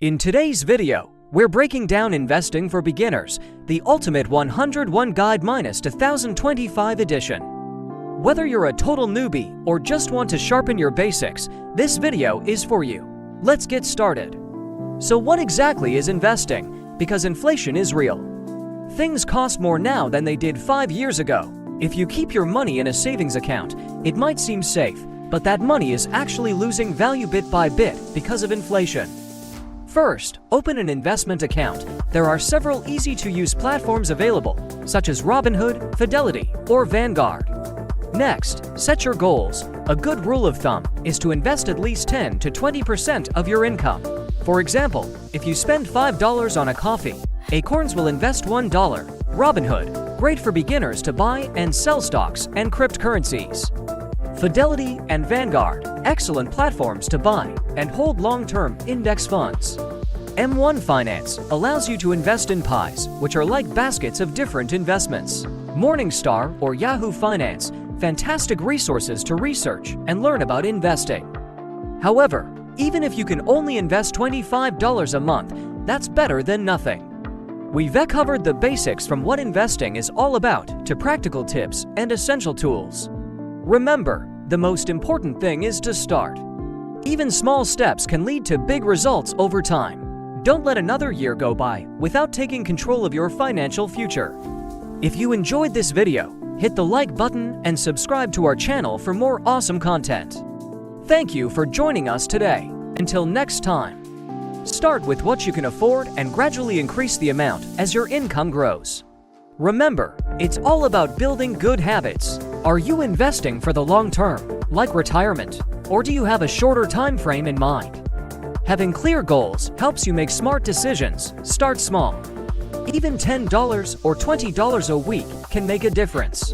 In today's video, we're breaking down investing for beginners, the ultimate 101 guide minus 2025 edition. Whether you're a total newbie or just want to sharpen your basics, this video is for you. Let's get started. So what exactly is investing? Because inflation is real. Things cost more now than they did 5 years ago. If you keep your money in a savings account, it might seem safe, but that money is actually losing value bit by bit because of inflation. First, open an investment account. There are several easy-to-use platforms available, such as Robinhood, Fidelity, or Vanguard. Next, set your goals. A good rule of thumb is to invest at least 10 to 20% of your income. For example, if you spend $5 on a coffee, Acorns will invest $1. Robinhood, great for beginners to buy and sell stocks and cryptocurrencies. Fidelity and Vanguard, excellent platforms to buy and hold long-term index funds. M1 Finance allows you to invest in pies, which are like baskets of different investments. Morningstar or Yahoo Finance, fantastic resources to research and learn about investing. However, even if you can only invest $25 a month, that's better than nothing. We've covered the basics from what investing is all about to practical tips and essential tools. Remember, the most important thing is to start. Even small steps can lead to big results over time. Don't let another year go by without taking control of your financial future. If you enjoyed this video, hit the like button and subscribe to our channel for more awesome content. Thank you for joining us today. Until next time, start with what you can afford and gradually increase the amount as your income grows. Remember, it's all about building good habits. Are you investing for the long term, like retirement, or do you have a shorter time frame in mind? Having clear goals helps you make smart decisions. Start small. Even $10 or $20 a week can make a difference.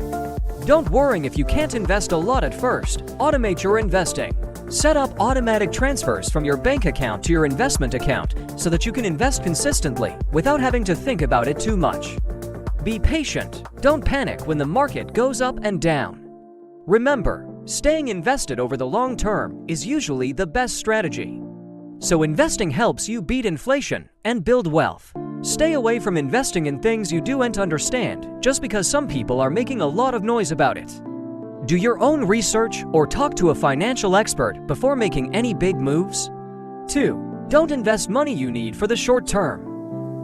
Don't worry if you can't invest a lot at first. Automate your investing. Set up automatic transfers from your bank account to your investment account so that you can invest consistently without having to think about it too much. Be patient. Don't panic when the market goes up and down. Remember, staying invested over the long term is usually the best strategy. So investing helps you beat inflation and build wealth. Stay away from investing in things you don't understand just because some people are making a lot of noise about it. Do your own research or talk to a financial expert before making any big moves. 2. Don't invest money you need for the short term.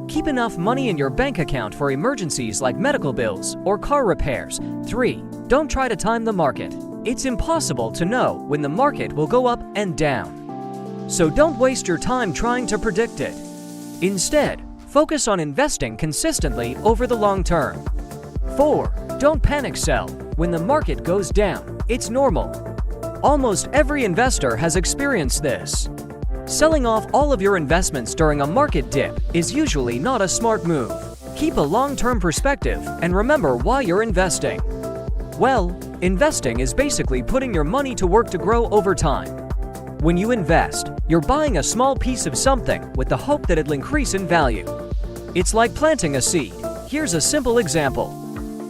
Keep enough money in your bank account for emergencies like medical bills or car repairs. 3. Don't try to time the market. It's impossible to know when the market will go up and down. So don't waste your time trying to predict it. Instead, focus on investing consistently over the long term. 4. Don't panic sell when the market goes down. It's normal. Almost every investor has experienced this. Selling off all of your investments during a market dip is usually not a smart move. Keep a long-term perspective and remember why you're investing. Well, investing is basically putting your money to work to grow over time. When you invest, you're buying a small piece of something with the hope that it'll increase in value. It's like planting a seed. Here's a simple example.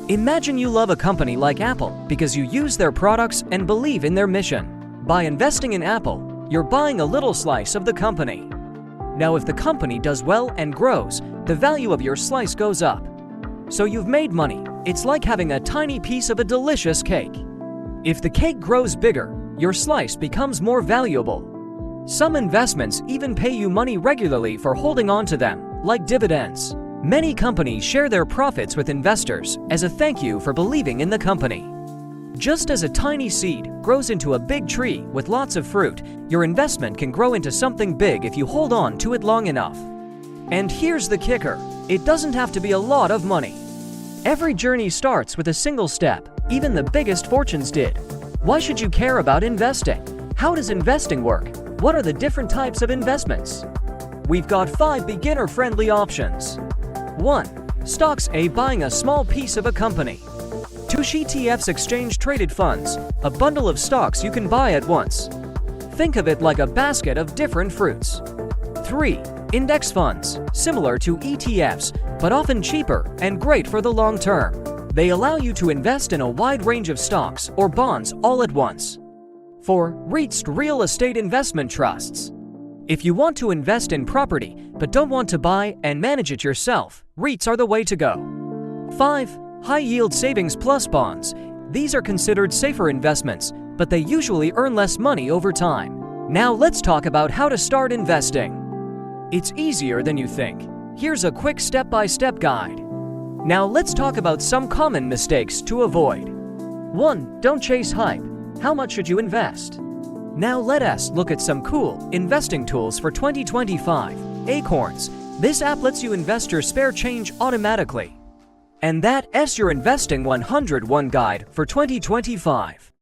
Imagine you love a company like Apple because you use their products and believe in their mission. By investing in Apple, you're buying a little slice of the company. Now, if the company does well and grows, the value of your slice goes up. So you've made money. It's like having a tiny piece of a delicious cake. If the cake grows bigger, your slice becomes more valuable. Some investments even pay you money regularly for holding on to them, like dividends. Many companies share their profits with investors as a thank you for believing in the company. Just as a tiny seed grows into a big tree with lots of fruit, your investment can grow into something big if you hold on to it long enough. And here's the kicker. It doesn't have to be a lot of money. Every journey starts with a single step. Even the biggest fortunes did. Why should you care about investing? How does investing work? What are the different types of investments? We've got 5 beginner-friendly options. 1. Stocks. Buying a small piece of a company. 2. ETFs, exchange-traded funds, a bundle of stocks you can buy at once. Think of it like a basket of different fruits. 3. Index funds, similar to ETFs, but often cheaper and great for the long term. They allow you to invest in a wide range of stocks or bonds all at once. 4. REITs, real estate investment trusts. If you want to invest in property but don't want to buy and manage it yourself, REITs are the way to go. 5. High-yield savings plus bonds. These are considered safer investments, but they usually earn less money over time. Now let's talk about how to start investing. It's easier than you think. Here's a quick step-by-step guide. Now let's talk about some common mistakes to avoid. 1. Don't chase hype. How much should you invest? Now let us look at some cool investing tools for 2025. Acorns. This app lets you invest your spare change automatically. And that's your Investing 101 guide for 2025.